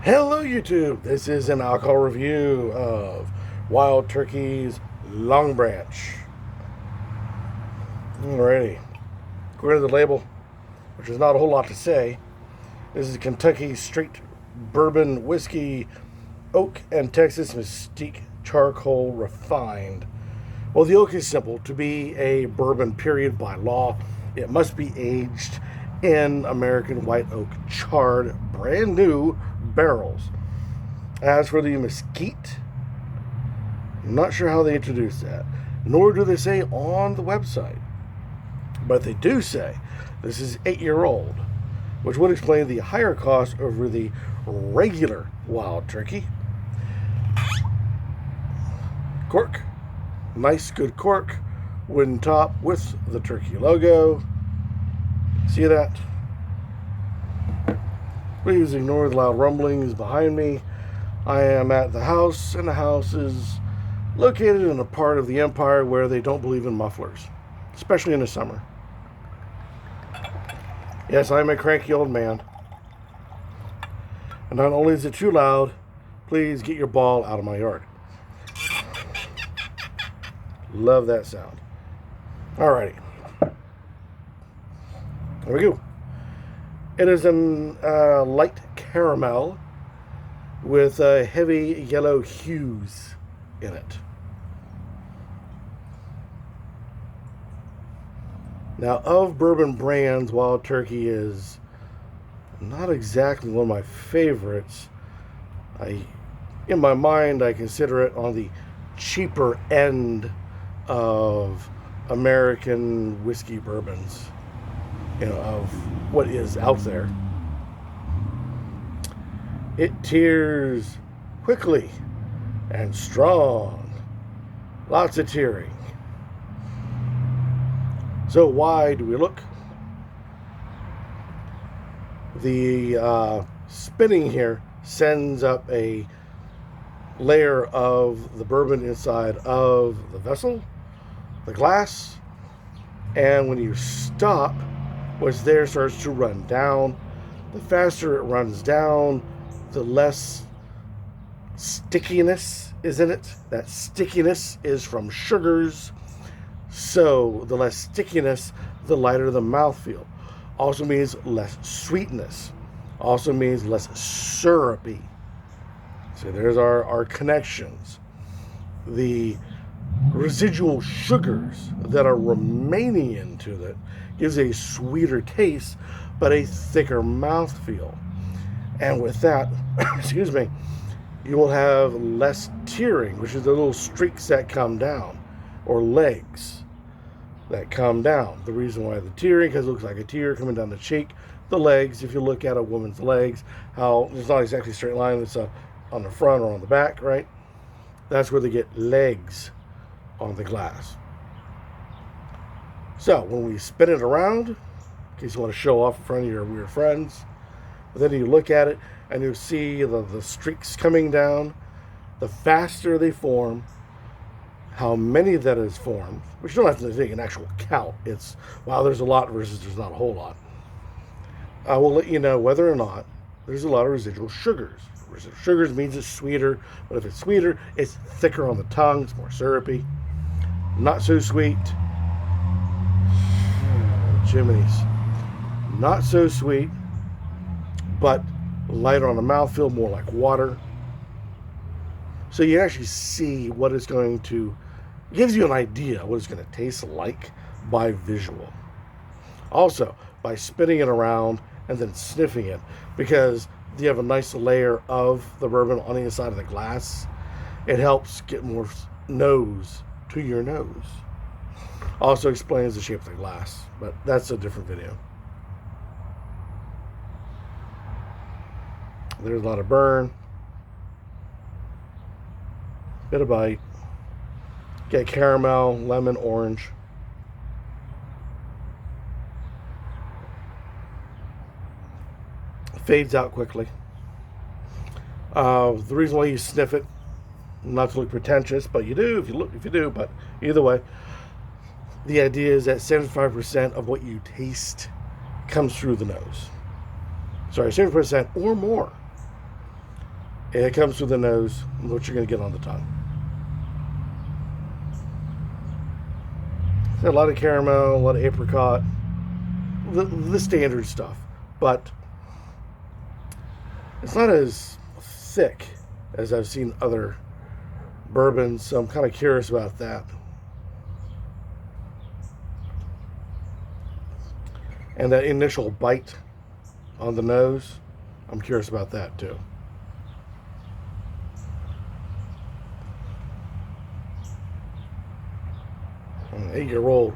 Hello YouTube, this is an alcohol review of Wild Turkey's Longbranch. Alrighty, according to the label, which is not a whole lot to say, this is Kentucky straight bourbon whiskey, oak and Texas Mesquite charcoal refined. Well, the oak is simple. To be a bourbon period by law, it must be aged in American white oak charred brand new barrels. As for the mesquite, I'm not sure how they introduce that, nor do they say on the website. But they do say this is 8-year-old, which would explain the higher cost over the regular Wild Turkey. Cork, nice good cork, wooden top with the turkey logo. See that? Please ignore the loud rumblings behind me. I am at the house, and the house is located in a part of the empire where they don't believe in mufflers, especially in the summer. Yes, I'm a cranky old man. And not only is it too loud, please get your ball out of my yard. Love that sound. Alrighty. There we go. It is a light caramel with heavy yellow hues in it. Now, of bourbon brands, Wild Turkey is not exactly one of my favorites. In my mind, I consider it on the cheaper end of American whiskey bourbons, of what is out there. It tears quickly and strong. Lots of tearing. So why do we look? The spinning here sends up a layer of the bourbon inside of the vessel, the glass, and when you stop, what's there starts to run down. The faster it runs down, the less stickiness is in it. That stickiness is from sugars, so the less stickiness, the lighter the mouthfeel. Also means less sweetness. Also means less syrupy. So there's our connections. The residual sugars that are remaining into it gives a sweeter taste, but a thicker mouthfeel. And with that, excuse me, you will have less tearing, which is the little streaks that come down, or legs that come down. The reason why the tearing, because it looks like a tear coming down the cheek. The legs, if you look at a woman's legs, how it's not exactly a straight line, it's on the front or on the back, right? That's where they get legs on the glass. So when we spin it around, in case you want to show off in front of your weird friends, but then you look at it and you see the streaks coming down. The faster they form, how many that is formed, which you don't have to take an actual count. It's, wow, there's a lot versus there's not a whole lot. I will let you know whether or not there's a lot of residual sugars. Residual sugars means it's sweeter, but if it's sweeter, it's thicker on the tongue, it's more syrupy. Not so sweet. Jiminy's. Not so sweet, but lighter on the mouthfeel, more like water. So you actually see what it's going to, it gives you an idea what it's going to taste like by visual. Also, by spinning it around and then sniffing it, because you have a nice layer of the bourbon on the inside of the glass, it helps get more nose to your nose. Also explains the shape of the glass, but that's a different video. There's a lot of burn, bit of bite, get caramel, lemon, orange. Fades out quickly. The reason why you sniff it, not to look pretentious, but you do if you do, but either way, the idea is that 75% of what you taste comes through the nose. Sorry, 70% or more. It comes through the nose, what you're going to get on the tongue. A lot of caramel, a lot of apricot, the standard stuff. But it's not as thick as I've seen other bourbons, so I'm kind of curious about that. And that initial bite on the nose, I'm curious about that too. 8-year-old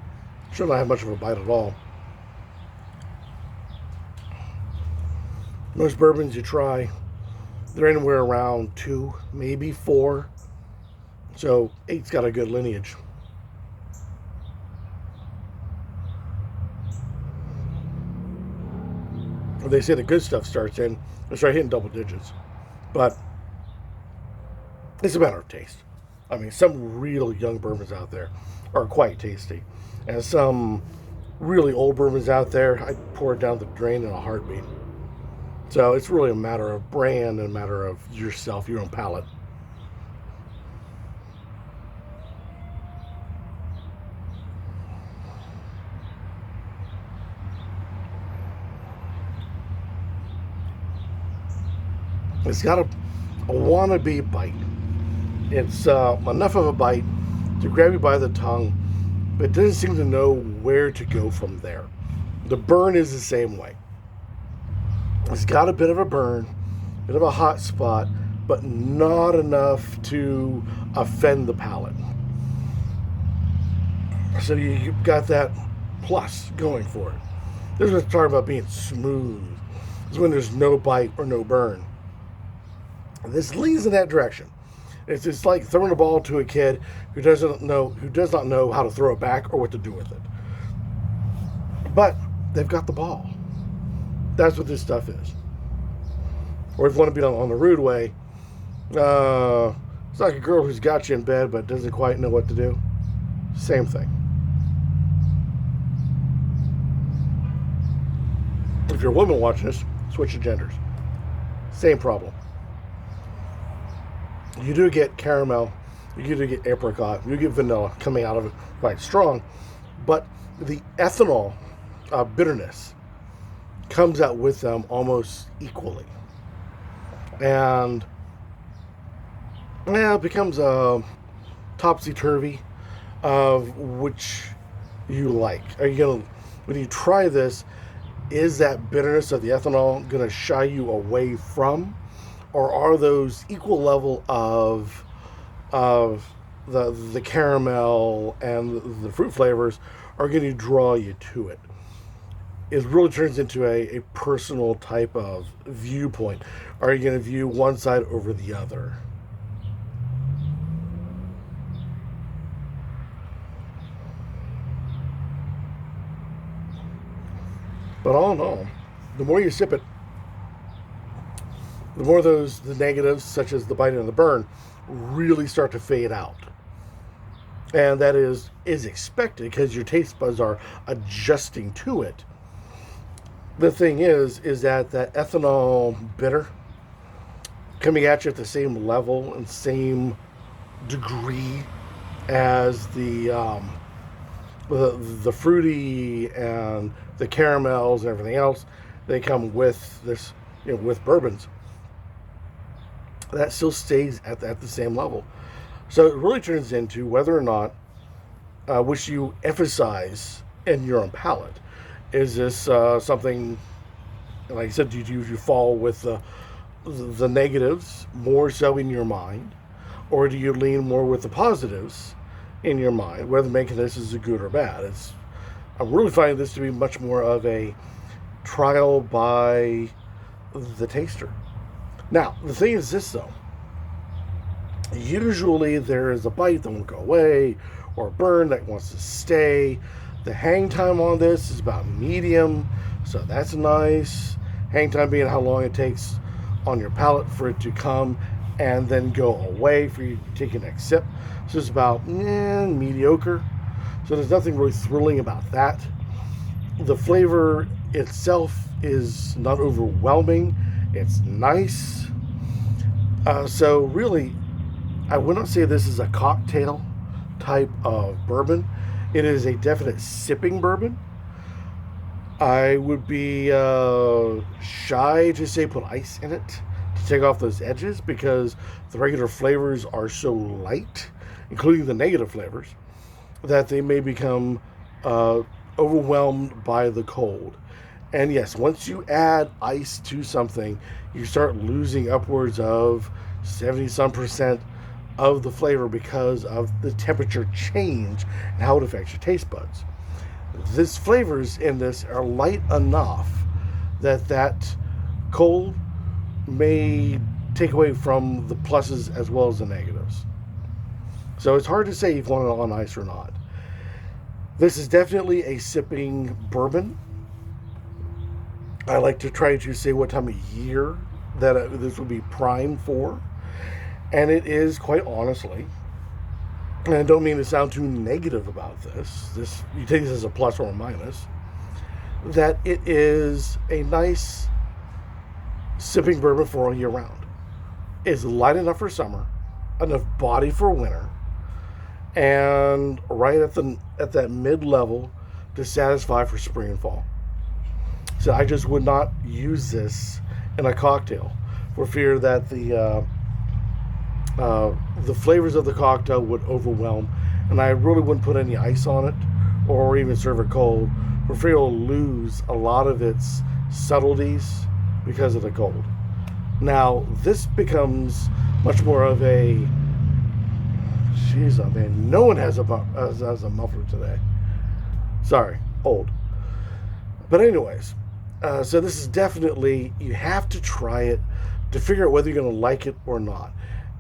should not have much of a bite at all. Most bourbons you try, they're anywhere around 2, maybe 4. So 8's got a good lineage. They say the good stuff starts hitting double digits. But it's a matter of taste. I mean, some real young bourbons out there are quite tasty. And some really old bourbons out there, I pour it down the drain in a heartbeat. So it's really a matter of brand and a matter of yourself, your own palate. It's got a wannabe bite. It's enough of a bite to grab you by the tongue, but it doesn't seem to know where to go from there. The burn is the same way. It's got a bit of a burn, a bit of a hot spot, but not enough to offend the palate. So you've got that plus going for it. This is what I'm talking about being smooth. This is when there's no bite or no burn. This leans in that direction. It's just like throwing a ball to a kid who does not know how to throw it back or what to do with it. But they've got the ball. That's what this stuff is. Or if you want to be on the rude way, it's like a girl who's got you in bed but doesn't quite know what to do. Same thing. If you're a woman watching this, switch the genders. Same problem. You do get caramel, you do get apricot, you get vanilla coming out of it quite strong, but the ethanol bitterness comes out with them almost equally. And it becomes a topsy-turvy of which you like. Are you gonna, when you try this, is that bitterness of the ethanol going to shy you away from? Or are those equal level of the caramel and the fruit flavors are going to draw you to it? It really turns into a personal type of viewpoint. Are you going to view one side over the other? But all in all, the more you sip it, the more the negatives, such as the bite and the burn, really start to fade out. And that is expected because your taste buds are adjusting to it. The thing is that ethanol bitter coming at you at the same level and same degree as the fruity and the caramels and everything else, they come with this, with bourbons. That still stays at the same level. So it really turns into whether or not which you emphasize in your own palate. Is this something, like I said, do you fall with the negatives more so in your mind, or do you lean more with the positives in your mind, whether making this is a good or bad? I'm really finding this to be much more of a trial by the taster. Now, the thing is this, though. Usually there is a bite that won't go away, or a burn that wants to stay. The hang time on this is about medium, so that's nice. Hang time being how long it takes on your palate for it to come and then go away for you to take your next sip. So it's about mediocre. So there's nothing really thrilling about that. The flavor itself is not overwhelming. It's nice. So really, I would not say this is a cocktail type of bourbon. It is a definite sipping bourbon. I would be shy to say put ice in it to take off those edges because the regular flavors are so light, including the negative flavors, that they may become overwhelmed by the cold. And yes, once you add ice to something, you start losing upwards of 70 some percent of the flavor because of the temperature change and how it affects your taste buds. This flavors in this are light enough that cold may take away from the pluses as well as the negatives. So it's hard to say if you want it on ice or not. This is definitely a sipping bourbon. I like to try to say what time of year that this would be prime for. And it is, quite honestly, and I don't mean to sound too negative about this. You take this as a plus or a minus. That it is a nice sipping bourbon for all year round. It's light enough for summer, enough body for winter, and right at that mid level to satisfy for spring and fall. So I just would not use this in a cocktail for fear that the flavors of the cocktail would overwhelm, and I really wouldn't put any ice on it or even serve it cold for fear it'll lose a lot of its subtleties because of the cold. Now, this becomes much more of a, jeez, oh man, no one has a muffler today. Sorry, old. But anyways, so this is definitely, you have to try it to figure out whether you're going to like it or not.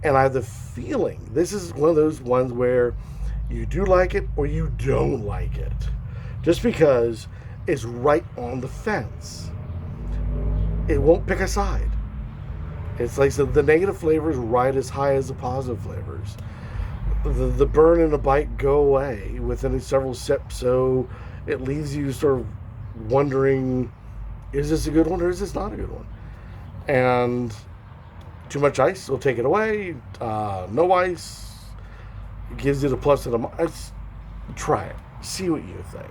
And I have the feeling this is one of those ones where you do like it or you don't like it. Just because it's right on the fence. It won't pick a side. It's like the negative flavors right as high as the positive flavors. The burn and the bite go away within several sips, so it leaves you sort of wondering, is this a good one or is this not a good one? And too much ice will take it away. No ice gives you the plus and the minus. Try it. See what you think.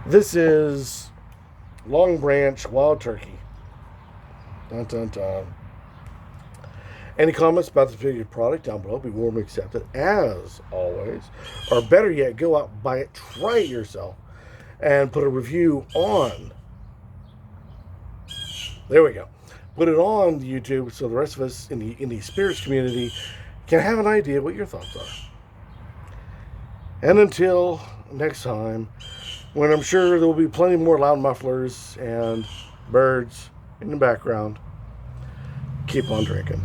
This is Longbranch Wild Turkey. Dun, dun, dun. Any comments about the figured product down below be warmly accepted as always. Or better yet, go out, buy it, try it yourself, and put a review on. There we go. Put it on YouTube so the rest of us in the spirits community can have an idea what your thoughts are. And until next time, when I'm sure there will be plenty more loud mufflers and birds in the background, keep on drinking.